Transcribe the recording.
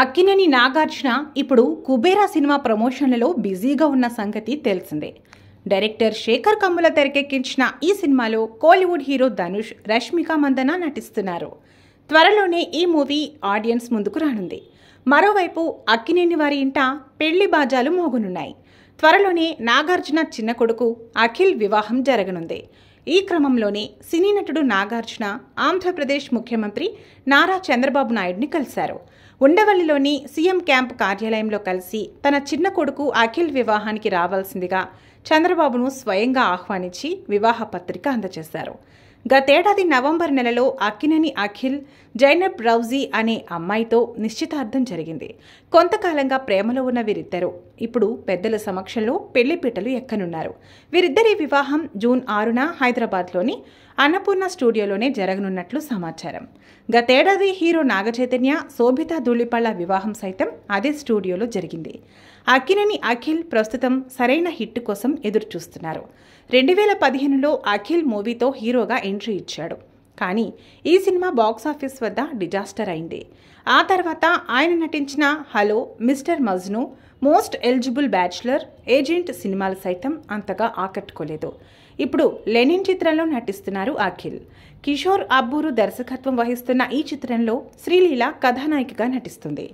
అక్కినేని నాగార్జున ఇప్పుడు కుబేరా సినిమా ప్రమోషన్లలో బిజీగా ఉన్న సంగతి తెలిసిందే. డైరెక్టర్ శేఖర్ కమ్ముల తెరకెక్కించిన ఈ సినిమాలో కోలీవుడ్ హీరో ధనుష్, రష్మిక మందన నటిస్తున్నారు. త్వరలోనే ఈ మూవీ ఆడియన్స్ ముందుకు రానుంది. మరోవైపు అక్కినేని వారి ఇంట పెళ్లి బాజాలు మోగనున్నాయి. త్వరలోనే నాగార్జున చిన్న కొడుకు అఖిల్ వివాహం జరగనుంది. ఈ క్రమంలోనే సినీ నటుడు నాగార్జున ఆంధ్రప్రదేశ్ ముఖ్యమంత్రి నారా చంద్రబాబు నాయుడిని కలిశారు. ఉండవల్లిలోని సీఎం క్యాంప్ కార్యాలయంలో కలిసి తన చిన్న కొడుకు అఖిల్ వివాహానికి రావాల్సిందిగా చంద్రబాబును స్వయంగా ఆహ్వానించి వివాహ పత్రిక అందజేశారు. గతేడాది నవంబర్ నెలలో అక్కినేని అఖిల్ జైనబ్ రౌజీ అనే అమ్మాయితో నిశ్చితార్థం జరిగింది. కొంతకాలంగా ప్రేమలో ఉన్న వీరిద్దరూ ఇప్పుడు పెద్దల సమక్షంలో పెళ్లిపీటలు ఎక్కనున్నారు. వీరిద్దరి వివాహం జూన్ 6న హైదరాబాద్లోని అన్నపూర్ణ స్టూడియోలోనే జరగనున్నట్లు సమాచారం. గతేడాది హీరో నాగచైతన్య, శోభితా ధూళిపళ్ల వివాహం సైతం అదే స్టూడియోలో జరిగింది. అక్కినేని అఖిల్ ప్రస్తుతం సరైన హిట్ కోసం ఎదురు చూస్తున్నారు. 2015లో అఖిల్ మూవీతో హీరోగా ఎంట్రీ ఇచ్చాడు. కానీ ఈ సినిమా బాక్సాఫీస్ వద్ద డిజాస్టర్ అయింది. ఆ తర్వాత ఆయన నటించిన hello, mister Majnu, most eligible bachelor, agent సినిమాలు సైతం అంతగా ఆకట్టుకోలేదు. ఇప్పుడు లెనిన్ చిత్రంలో నటిస్తున్నారు అఖిల్. కిషోర్ అబ్బూరు దర్శకత్వం వహిస్తున్న ఈ చిత్రంలో శ్రీలీల కథానాయికగా నటిస్తుంది.